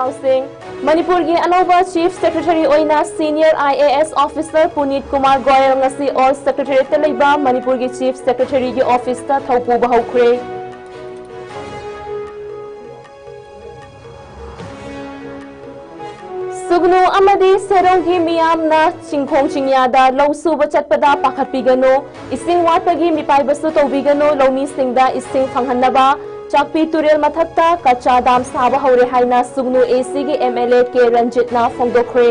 पाउसिंग मणिपुर की अनौबा chief secretary ओइना senior IAS officer Puneet Kumar Goel ngasi all secretariat लेबा मणिपुर की चीफ सेक्रेटरी की ऑफिस ता थौपुबा हौख्रे सुगनु अमदी सेरोंगी मियामना चिंखोंग चिंयादा लौसुब चटपदा पाखतपिगनो इसिंग वाटपगी मिपाइबसु तौबिगनो लौमी सिंगदा इसिंग फंगहन्नबा चाकपी तुरेल मथक्ता कच्चा दाम साबा हौरे हाइना सुगनु AC की MLA के रंजितना फोंदोख्रे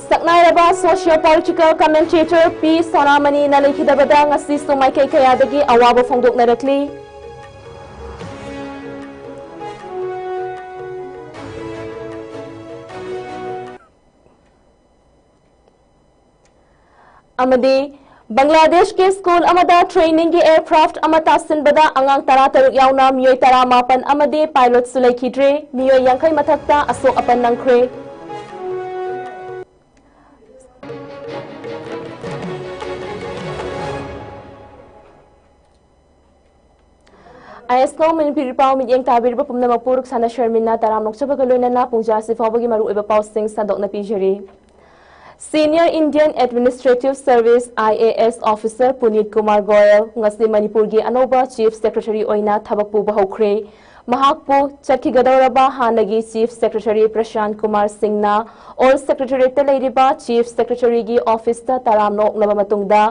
सकनायरबा socio political commentator P Sonamani ना लेखिदबदा ngasi सुमाइकै कयादगी अवाबा फोंदोकनरक्ली अमदी बांग्लादेश के स्कूल अमदा ट्रेनिंग की एयरक्राफ्ट अमता सिनबदा अंगांग तरा तरुक यावना मियोय तरा मापन अमदी pilot सुलैखिद्रे मियोय यांखै मथक्ता Ashok upon नंख्रे ISCOM MANIPURI pav मियेंग ताबिरबा पुमनमक पुरुक Sana शर्मिना तराम नोक्चबगा लोइनना Punja सिफावगी मरुइबा पावसिंग संदोकना पिजरी Senior Indian Administrative Service IAS Officer Puneet Kumar Goyal ngasi Manipur gi anoba Chief Secretary oina thabak pu bahokre mahakpu chakhigadoraba hanagi Chief Secretary Prashant Kumar Singh na All Secretary te leiriba Chief Secretary gi office ta taram nok laba matungda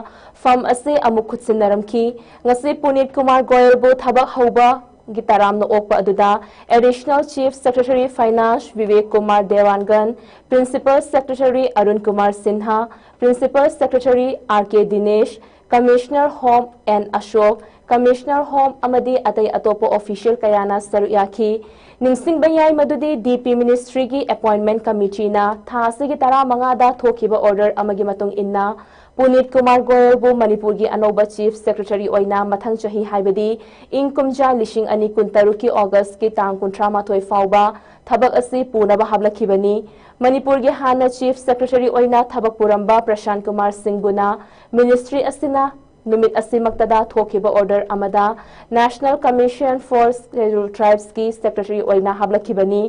fam ase amuk khutsinnaramki ngasi Puneet Kumar Goyal bu thabak hauba Gitaram no okpa aduda Additional Chief Secretary Finance Vivek Kumar Dewangan, Principal Secretary Arun Kumar Sinha, Principal Secretary RK Dinesh, Commissioner Home N Ashok, Commissioner Home Amadi Atay Atopo Official Kayana Saruyaki, Ningsing Bayay Madudi DP Ministry ki Appointment Committee na Thasi Gitara Mangada Thokiba Order Amagi Matung Inna Puneet Kumar Goyal bu Manipur ki anoba Chief Secretary oina mathang chahi haibadi ingkumja lishing ani kuntaru ki August ki tang kuntra mathoi fauba thabak asi punaba hablakibani Manipur ki hana Chief Secretary oina thabak puramba Prashant Kumar Singh buna Ministry asina numit asimaktada thokiba order amada National Commission for Scheduled Tribes ki Secretary oina hablakibani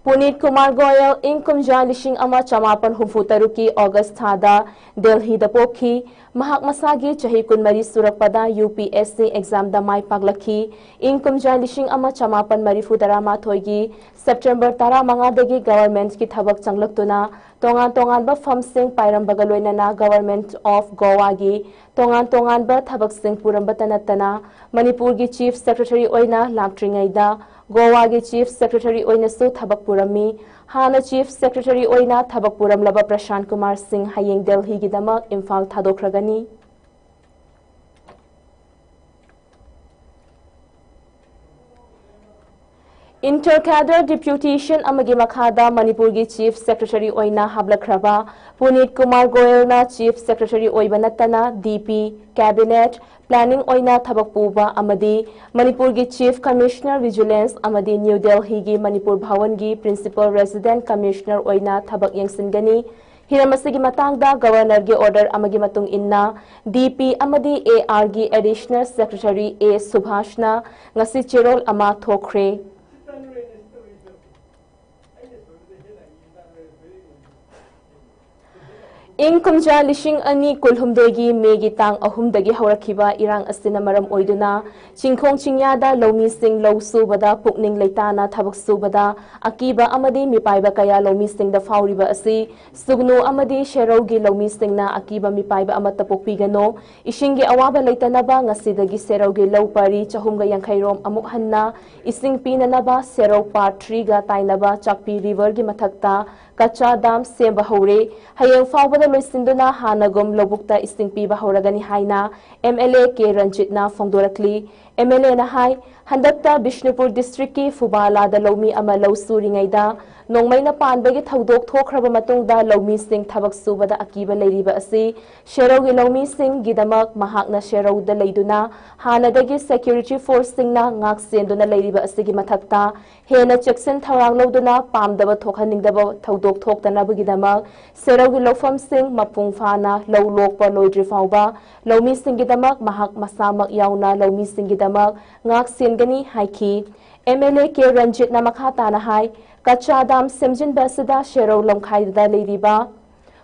Puneet Kumar Goyal ingkumja lishing ama chamapan humfutaru ki August thada Delhi da pokhi mahak masagi chahi kunmari surakpada UPSC exam da mai paglakhi ingkumja lishing ama chamapan marifudara ma thoigi September tara manga dagi government ki thabak changlaktuna tongan ba fam sing pairam bagaloina na Government of Goa gi tongan ba thabak sing puram batanatana Manipur gi Chief Secretary oina laktringaida Goa gi Chief Secretary oina su thabak purami hana Chief Secretary oina thabak puram laba Prashant Kumar Singh hayeng Delhi gi damak Imphal thadokragani Intercadre deputation amagi makhada Manipur gi Chief Secretary oina hablakhraba Puneet Kumar Goyal na Chief Secretary oibanatana DP Cabinet Planning oina thabak puba amadi Manipur gi Chief Commissioner Vigilance amadi New Delhi gi Manipur Bhawan gi Principal Resident Commissioner oina thabak yengsingani Hiramasigi matangda Governor gi order amagi matung inna DP amadi AR gi Additional Secretary A Subhashna ngasi chirol ama thokre Ingkumja lishing ani kulhumdegi megi tang ahumdagi haurakhiba irang asina maram oiduna chingkhong chingyada lomi sing lawsu bada pukning leitana thabak subada akiba amadi mipaiba kaya lomi sing da fauriba asi sugnu amadi sherogi lomi sing na akiba mipaiba amata pokpigano ishingi awaba leitanaba ngasidagi serogi lawpari chahumga yankairom amuk hanna ising pinanaba serog part 3 ga tainaba chakpi river gi mathakta kacha dam semba haure hayeng fawbada loisinduna hanagom lobukta isting piba hauragani haina MLA ke Ranjitna Fongdorakli MLA na hai handakta Bishnupur district ki Fubala da lomi ama law suringaida nongmaina panbagi thaudok thokhraba matungda lawmi sing thabak subada akiba leiriba asi sherogi lawmi sing gidamak mahakna sheroda leiduna hanadagi security force singna ngak senduna leiriba asigi mathakta hena cheksin tharang loduna pamdaba thokhaningdaba thaudok thoktanaba gidamak sherogi lofam sing mapung phana lawlokpa loidri fawba lawmi sing gidamak mahak masamak yauna lawmi sing gidamak ngak sengani haiki MLA ke Ranjit na makata na hai Kachadam Semjin Basida Shero Longkai da Ladiba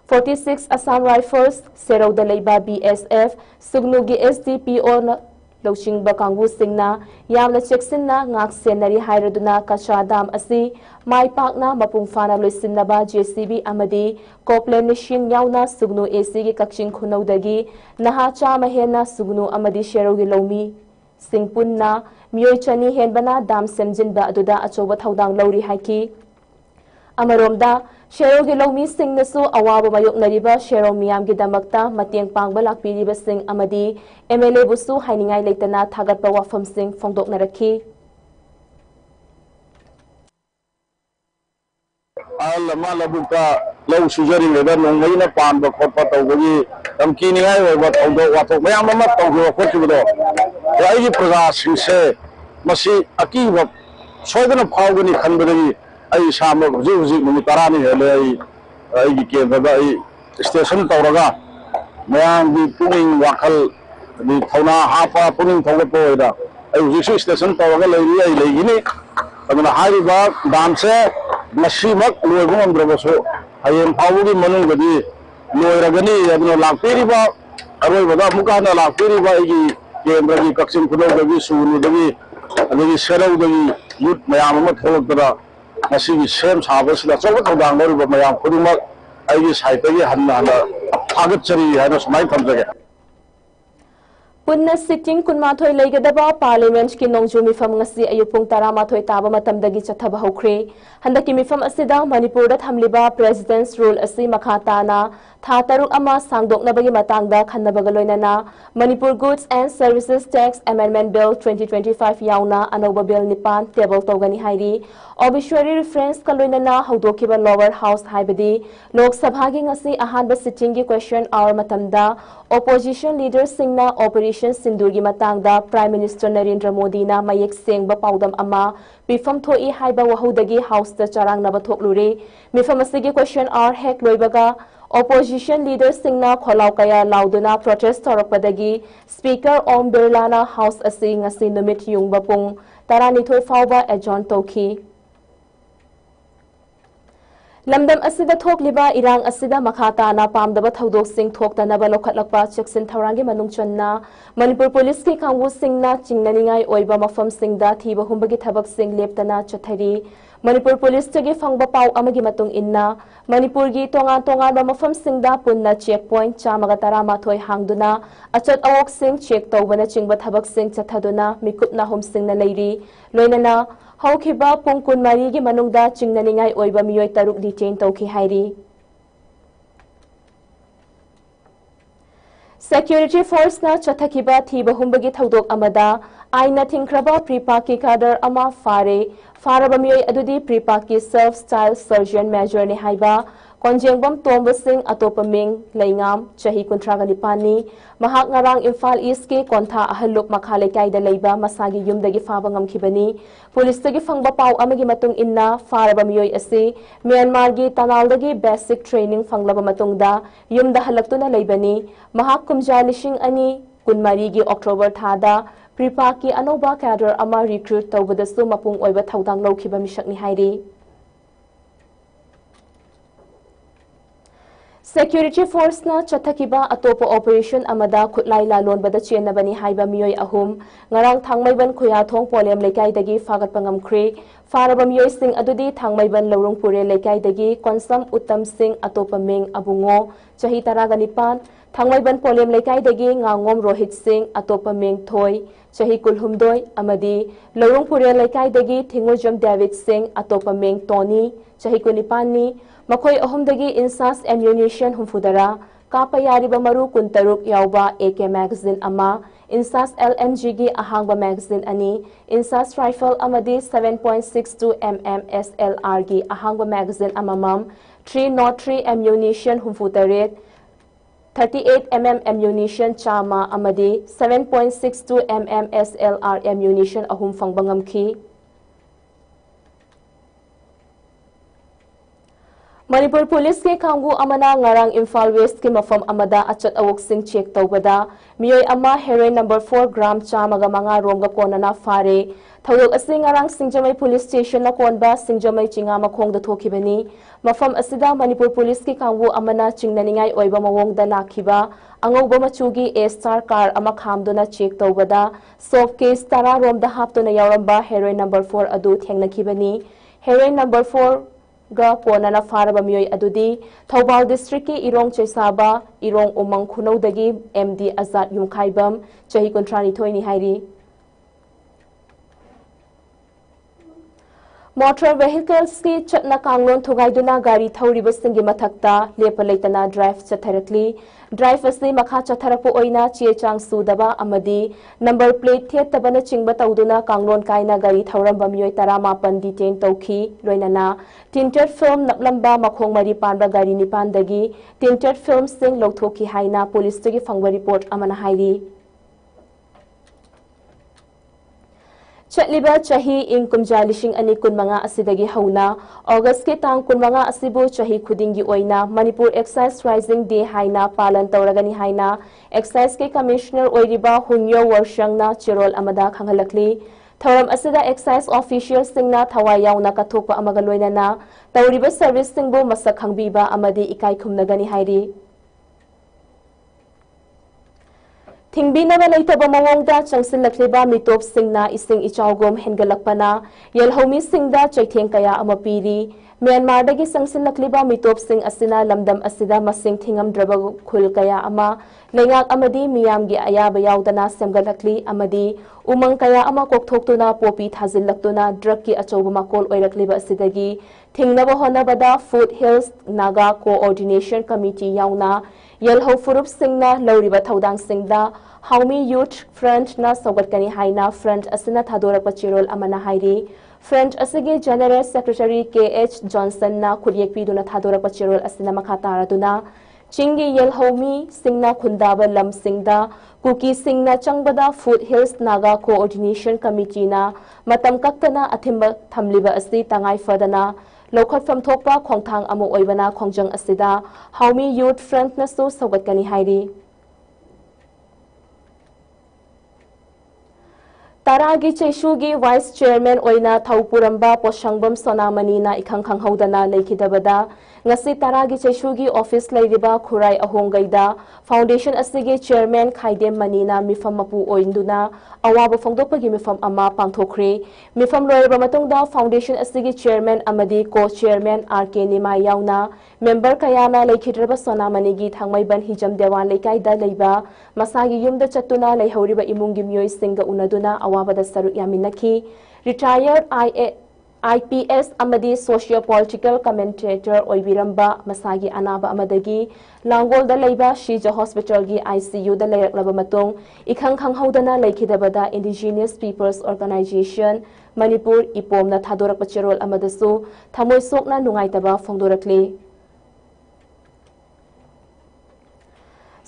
46 Assam Rifles Sero da Leiba BSF Sugnugi SDPO na Loching Bakangu Singna Yamna Cheksinna Ngak Senari Hairaduna Kachadam Asi Mai Pakna Mapungfana Lusinaba JCB Amadi Koplen Nishin Yauna Sugnu AC gi Kakshin Kunodagi Naha Chamahena Sugnu Amadi Shero Gilomi Singpunna Miyoi chani henbana dam semjinba aduda achoba thaudang lori haiki amaromda shero gi lawmi sing nasu awaba mayok nariba shero miyam gi damakta mateng pangba lakpiriba sing amadi MLA busu hainingai leitana thagatpa wafam sing phongdok narakhi lama labuka law sujari leba nongmaina panba khotpa tawgi tamki ningai oba thongdok wathok mayam ama tawgo khotchibudo ai praja singse masi akiba soidana phawgani khanbadagi ai sama huji numi tarani hele ai gi kendada ai station tawraga mayam gi puning wakhal ni thona hafa puning thawga toida ai huji station tawraga leiri ai leigini aduna hariba damse masimak loibu ngamdrabaso hayem phawgi manungadi loiragani aduna lakpiriba aroibada mukana lakpiriba ai केंद्र की कक्षिम खुदोगी सूनुदगी अदगी सेरौदगी youth मयाम अमा थोलकदा मसिगी same साबसिदा चौबा थौदांग लौरिबा मयाम खुदुमक आइगी साइटगी Hannah Hannah थागतचरी हाइना सुमाइ थमजगे Punna sitting kunmathoi leigadaba parliament ki nongju mifam ngasi ayupung taramathoi taba matamdagi chathaba hokre handaki mifam asida Manipur da thamliba president's rule asi makhatana tha taruk ama sangdoknabagi matangda khannabaga loinana Manipur Goods and Services Tax Amendment Bill 2025 yauna anoba bill nipan table togani hairi obituary reference kaloinana haudokiba lower house haibadi lok sabha gi ngasi ahanba sitting gi question hour matamda opposition leaders singna operation Sindurgi matangda Prime Minister Narendra Modi na mayek sengba paudam ama bifam thoi haiba wahudagi house ta charang naba thoklure mifam asigi question hour hek loibaga opposition leaders singna kholau kaya lauduna protest torakpadagi speaker Om Birla na house asi ngasi numit yungba pung taranithoi fawba adjourn tokhi Lamdam asida thokliba irang asida makhata na pamdaba thaudok sing thoktanaba lokhatlakpa cheksin thaurangi manungchanna Manipur police ki kangwu singna chingnaningai oiba mafam singda thiba humbagi thabak sing leptana chathari Manipur police tagi fangba pau amagi matung inna Manipur gi tonga ba mafam singda punna checkpoint chamaga tarama thoi hangduna achat awok sing check tawbana chingba thabak sing chathaduna mikupna hom singna leiri loinana Haukiba pungkun marigi manungda chingnaningai oiba miyoi taruk detain tawki hairi Security force na chathakiba thiba humbagi thaudok amada aina thingkraba pripaki kadar ama faraba miyoi adudi pripaki self style surgeon major ni haiba konjengbam tomba sing atopa ming leingam chahi kuntraga nipani mahak ngarang Imphal East ki kontha ahaluk makhale kaida leiba masagi yumdagi faba ngamkhibani police tagi fangba pau amagi matung inna faraba miyoi asi Myanmar gi tanaldagi basic training fanglaba matungda yumda halaktuna leibani mahak kumja lishing ani kunmari gi October thada pripaki anoba cadre ama recruit tawbadasu mapung oiba thaudang lokhiba mishakni hairi Security force na chathakiba atopa operation amada khutlai lalon bada chenabani haiba miyoi ahum ngarang thangmaiban khoyathong polem lekai dagi fagat pangamkhre faraba miyoi sing adudi thangmaiban lorungpure lekai dagi konsam uttam sing atopa ming abungo chahi taraga nipan thangmaiban polem lekai dagi ngangom rohit sing atopa ming thoi chahi kulhumdoi amadi lorungpure lekai dagi thingojam david sing atopa ming tony chahi kunipani Makoy ahumdagi insas ammunition humfudara kapa yariba maru kuntaruk yauba AK magazine ama insas LNG gi ahangba magazine ani insas rifle amadi 7.62 mm SLR gi ahangba magazine amamam 303 ammunition humfutaret 38 mm ammunition chama amadi 7.62 mm SLR ammunition ahum fangbangam ki Manipur Police ke kangu amana ngarang Imphal West ke mafam amada achat awok sing check tawbada miyoi ama heroin number 4 gram chamaga manga romga konana fare thawdok asing ngarang Singjamai Police Station na konba Singjamai chinga makhong da thokibani mafam asida Manipur Police ke kangu amana chingnaningai oiba mawong da lakhiba angauba machugi A-star car ama khamdona check tawbada soft case tara rom da haptona yauramba heroin number 4 adu thengnakibani heroin number 4 ga konana faraba miyoi adudi Thoubal district ki Irong Chaisaba Irong Umang Khunau dagi MD Azad Yumkhaibam chahi kontrani thoini hairi Motor vehicles ki chatna kanglon thugaiduna gari thauriba singi mathakta lepa leitana drive chatharakli drive ase makha chatharakpo oina chechang sudaba amadi number plate the tabana chingba tawduna kanglon kaina gari thauram bamyoi tara mapan detain tawki loinana tinted film naplamba makhong mari panba gari nipan dagi tinted film sing logthoki haina police tagi fangba report amana hairi Chatliba chahi ing kumja lishing ani kunmanga asidagi hauna August ke tang kunmanga asibu chahi khudingi oina Manipur Excise Rising Day haina palan tawragani haina Excise ke Commissioner oiriba Hunyo Warshangna Chirol amada khanghalakli Thoram asida Excise officials singna thawai yauna kathokpa amaga loinana tawriba service singbu masak khangbiba amadi ikai khumnagani hairi Thingbinaba leitaba mawongda changsinlakliba mitop singna ising ichawgom hengalakpana yelhomi singda chaitheng kaya amapiri Myanmar dagi changsinlakliba mitop sing asina lamdam asida masing thingamdraba khul kaya ama lengak amadi miyamgi ayaba yaudana semgalakli amadi umang kaya ama kokthoktuna popi thazillaktuna drug ki achawba makol oirakliba asidagi thingnaba honabada Food Hills Naga Coordination Committee yauna Yelho Furup Singna Lauriba Thaudang Singda Haumi Youth Front na Sogatkani Haina Front Asina Thadora Pachirol Amana Hairi Front Asigi General Secretary KH Johnson na Kuryek Piduna Thadora Pachirol Asina Makatara Duna Chingi Yelhomi Singna Kundaba Lam Singda Kuki Singna Changbada Food Hills Naga Coordination Committee na Matam Kaktana Athimba Thamliba Asi Tangai Fadana Lokhat from Thokpa Khongthang Amu Oibana Khongjang Asida Haumi Youth Front na so Sogatkani Hairi Taragi Cheshugi Vice Chairman Oina Thaupuramba Poshangbam Sonamani na ikhang khanghaudana lekhidabada ngasi Taragi Cheshugi office leiriba Khurai Ahonggaida Foundation asigi Chairman Khaidem Manina mifam mapu oinduna awaba phongdokpagi mifam ama pangthokre mifam loirba matungda Foundation asigi Chairman amadi Co-Chairman RK Nima yauna member kayana lekhidraba Sonamani gi thangmaiban hijam dewan lekaida leiba masagi yumda chatuna leihoriba imungi myoi singa unaduna awabada saru yaminaki retired IPS amadi socio-political commentator oibiramba masagi anaba amadagi langol da leiba Shija Hospital gi ICU da leiraklaba matung ikhang khanghaudana leikhidabada Indigenous Peoples Organization Manipur ipomna thadorak pachirol amadasu thamoi sokna nungaitaba phongdorakli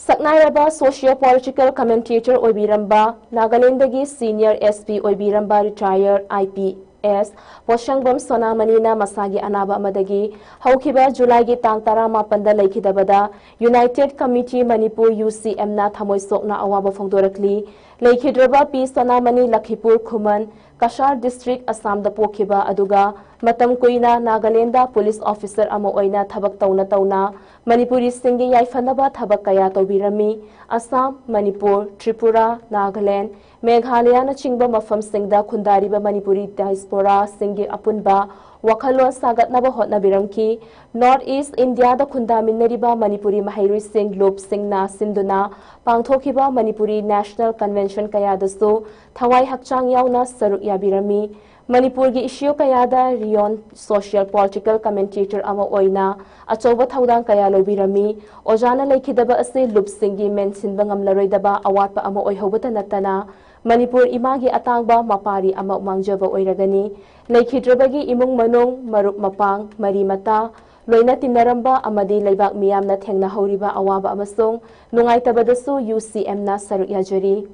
Saknairaba socio-political commentator oibiramba Nagaland-dagi senior SP oibiramba retired IPS Poshangbam Sonamani na masagi anaba amadagi haukiba July gi tang 18 da leikhidabada United Committee Manipur UCM na thamoi sokna awaba phongdorakli leikidraba P Sonamani Lakhipur Khuman Kashar District Assam da pokhiba aduga matam kuina Nagaland police officer ama oina thabak tauna Manipuri singi yaifanaba thabak kaya tawbirami Assam Manipur Tripura Nagaland Meghalaya na chingba mafam singda khundariba Manipuri diaspora singi apunba wakhalon sagatnaba hotnabiramki North East India da khundaminariba Manipuri mahairui sing loop singna sinduna pangthokiba Manipuri National Convention kaya dasu thawai hakchang yauna saruk yabirami Manipur gi issue kaya da rion social political commentator ama oina achoba thaudang kaya lobirami ojana lekhidaba ase lupsingi mensin bangam laroidaba awatpa ama oihobata natana Manipur imagi atangba mapari ama mangjaba oiragani lekhidrabagi imung manung marup mapang mari mata loina tinaramba amadi leibak miyamna thengna horiba awaba amasung nungaitabadasu UCM na saruk yajari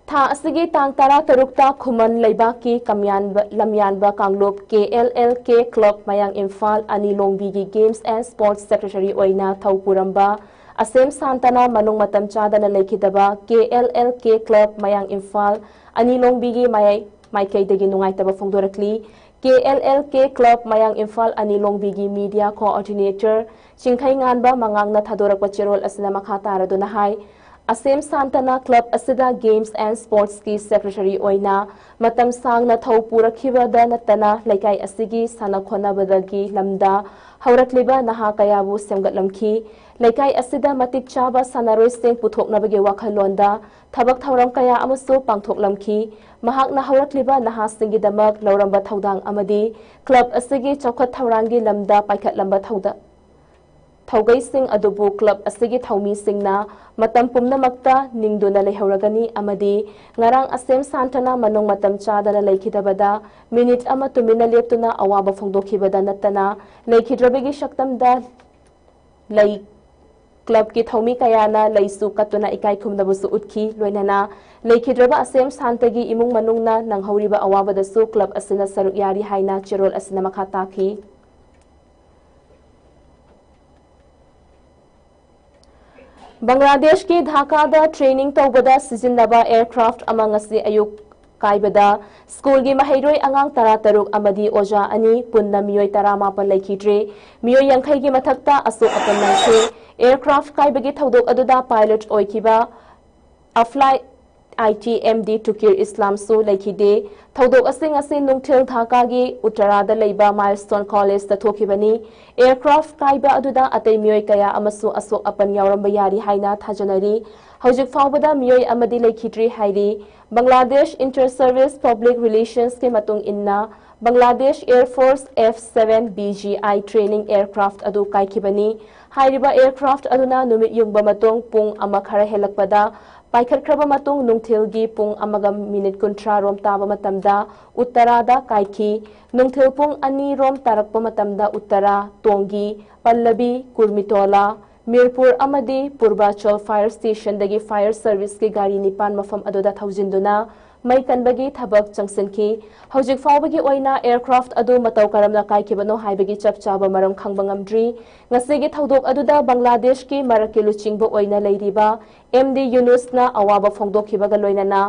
Tha asigi tang tara tarukta khuman leibaki lamyanba kanglup KLLK Club Mayang Imphal Ani Longbigi Games and Sports Secretary oina Thaupuramba Asem Santana Manung Matam Chadana Lekhidaba KLLK Club Mayang Imphal Ani Longbigi Maikaidagi Nungaitaba Fongdorakli KLLK Club Mayang Imphal Ani Longbigi Media Coordinator Chingkhai Nganba Mangangna Thadorakpa Chirol asina makha taraduna hai Asem Santana Club asida Games and Sports ki Secretary oina matam sangna Thaupura da natana laikai asigi sana khonabadagi lamda haurakliba naha kayabu semgatlamki laikai asida matik chaba sanaroi sing puthoknabagi wakhalonda thabak thauram kaya amasu pangthoklamki mahakna haurakliba naha singi damak lauramba thaudang amadi club asigi chawkhat thaurangi lamda paikhatlamba thauda Thaugai sing adubu club asigi thaumi singna matam pumnamakta ningduna lehauragani amadi ngarang Asem Santana manung matam chadana lekhidabada minute ama tumina leptuna awaba phongdokhibada natana lekhidrabegi shaktamda lei club ki thaumi kayana leisu katuna ikai khumnabusu utkhi loinana lekhidraba Asem Santagi imung manungna nanghauriba awabadasu club asina saruk yari haina chirol asina makha takhi Bangladesh ki Dhaka da training tawbada sizinaba aircraft amang asi ayuk kaibada school gi mahairoi angang tara taruk amadi oja ani punna miyoi tarama pa laikhidre miyoi yankhai gi mathakta aso apan nangse aircraft kaibagi thaudok aduda pilot oikiba afly ITMD Tukir Islam so laikhide thaudok asing asin nungthil Dhaka gi Uttarada leiba Milestone College ta thokibani aircraft kaiba aduda atei miyoi kaya amasu asok apan yauramba yari haina thajanari hojik fawbada miyoi amadi laikhidri hairi Bangladesh Inter-Service Public Relations ke matung inna Bangladesh Air Force F-7 BGI training aircraft adu kaikibani hairiba aircraft aduna numit yungba matung pung ama khara helakpada Paikhat kraba matung nungthilgi pung amaga minute kuntra rom taba matamda uttarada kaikhi nungthil pung ani rom tarakpa matamda uttara tongi pallabi kurmitola mirpur amadi purbachal fire station dagi fire service ki gari nipan mafam adoda thaujinduna mai kanbagi thabak changsanki hojik fawbagi oina aircraft adu matau karamna kaikibano haibagi chapchaba maram khangbangamdri ngasigi thaudok aduda Bangladesh ki maraki luchingbo oina leiriba MD Yunus na awaba phongdokhibaga loinana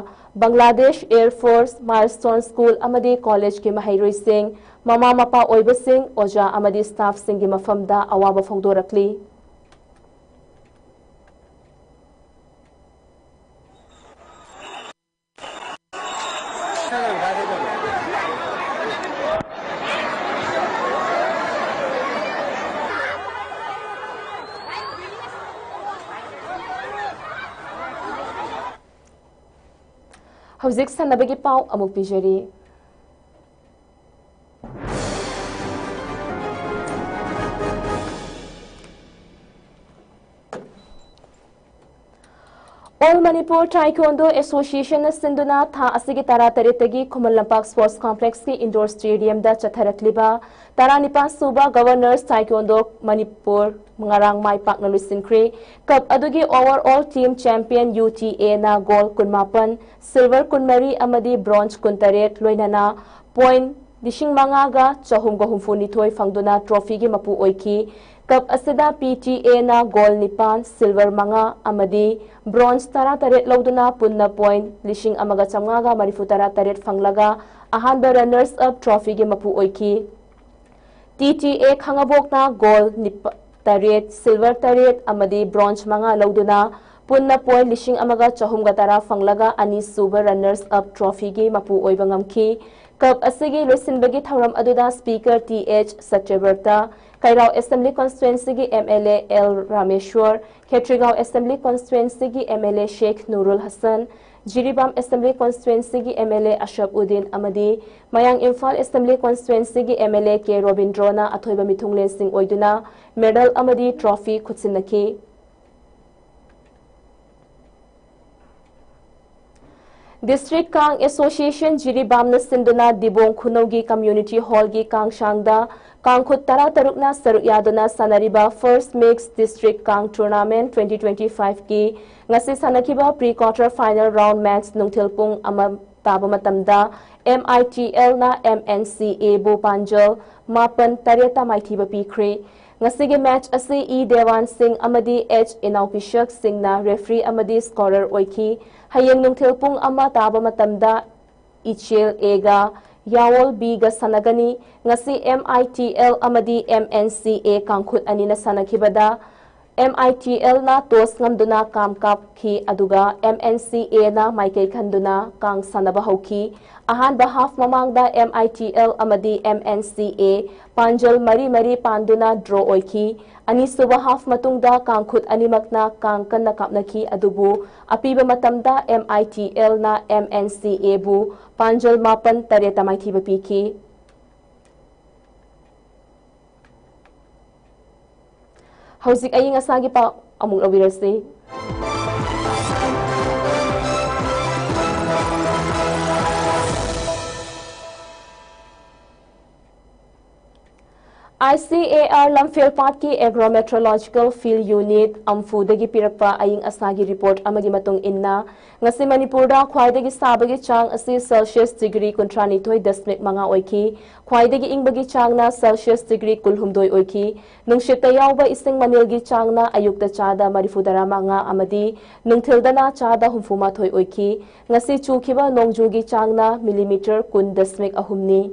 Bangladesh Air Force Milestone School amadi college ki mahairoi sing mama mapa oiba sing oja amadi staff singi mafamda awaba phongdorakli Hauzik sanabagi pau amuk pijari. All Manipur Taekwondo Association na sinduna tha asigi tara taritagi Kumalampak Sports Complex ki indoor stadium da chatharakliba tara nipa suba governors Taekwondo Manipur ngarang mai pak na lusinkri cup adugi overall team champion UTA na gold kunmapan silver kunmari amadi bronze kuntaret loinana point dishing mangaga chahum gahumfu nithoi fangduna trophy gi mapu oiki Cup asida PTA na gold nipan, silver manga amadi, bronze tara taret lauduna punna point, lishing amaga chamgaga marifu tara taret fanglaga, ahanba runners up trophy gi mapu oiki. TTA khangabok na gold taret, silver taret amadi bronze manga lauduna, punna point lishing amaga chahumga tara fanglaga ani super runners up trophy gi mapu oibangamki. Cup asigi loisinbagi thauram aduda speaker TH Satyavarta, Kairao Assembly Constituency ki MLA L Rameshwar, Khetrigao Assembly Constituency ki MLA Sheikh Nurul Hassan, Jiribam Assembly Constituency ki MLA Ashab Udin amadi Mayang Imphal Assembly Constituency ki MLA K Robindrona athoiba mithunglen sing oiduna medal amadi trophy khutsinaki. District Kang Association Jiribam na sinduna Dibong Khunawgi Community Hall gi Kang Shangda Kang Khut Tara Tarukna Saruk Yaduna Sanariba First Mixed District Kang Tournament 2025 ki ngasi sanakiba pre-quarter final round match nungthilpung ama taba matamda MITL na MNCA bu Panjal mapan tareta maithiba pikre ngasige match asi E Dewan Singh amadi H Inaupisyak Singh na referee amadi scorer oiki hayeng nungthilpung ama taba matamda Ichel Ega Yawol B ga sanagani ngasi MITL amadi MNCA kangkhut ani na sanakibada MITL na tos ngamduna kamkap ki aduga MNCA na maikay khanduna kang sanaba hauki ahanba half mamangda MITL amadi MNCA panjal mari panduna draw oiki ani suba half matungda kangkhut animakna kang kanna kapnaki adubu apiba matamda MITL na MNCA bu panjal mapan tareta maithiba piki. Hauzik ay nga sagi pa among awirasi. ICAR Lamphel Part ki Agrometeorological Field Unit amfudagi pirakpa aying asagi report amagi matong inna ngasi Manipur da khwaidagi sabagi chang asi Celsius degree kuntranithoy dasmik mga oiki khwaidagi ingbagi chang na Celsius degree kulhumdoy oiki nungshita yawba ising manilgi chang na ayukta chada marifudara mga amadi nungthildana chada humfuma thoy oiki ngasi chukiba nongjugi chang na millimeter kun dasmik ahumni.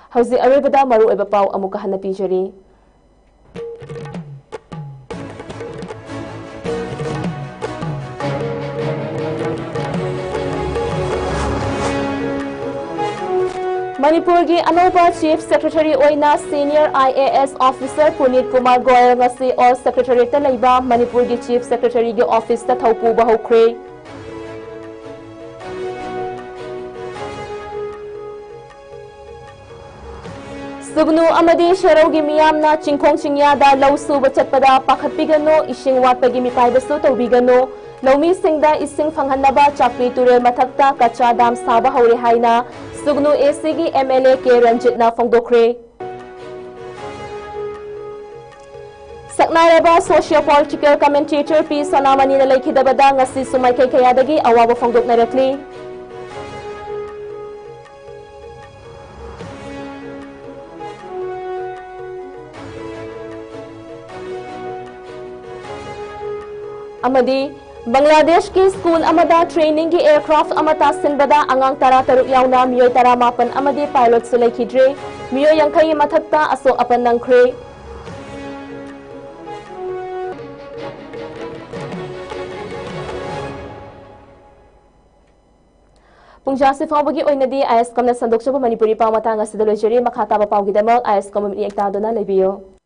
Hauzi aribada maru eba pau amuka hanapi jari. Manipur gi Anoba Chief Secretary oina Senior IAS Officer Punit Kumar Goyal ngasi All Secretary ta leiba Manipur gi Chief Secretary gi office ta thaupu ba hokre. Sugnu amadi Sheraugi miyamna chingkhong chingyada law suba chatpada pakhatpigano ising watpagi mipaibasu tawbigano Naumi singda ising phanghanaba chakri turel mathakta kacha dam saba haure haina Sugnu ACG MLA K Ranjit na phongdokre Saknairaba socio-political commentator P Sanamani na laikhidabada ngasi sumay kay kayadagi awaba phongdok na rakli Amadi Bangladesh ki school amada training ki aircraft amata sinbada angang tara taruk yauna miyoy tara mapan amadi pilot sulay kidre miyoy yang kay mathakta aso apan nang kre Pungjasi fawagi oinadi ISCOM na sandok sa Manipuri pamata nga sidalo jeri makata pa pawgidamal ISCOM ni ektado na lebiyo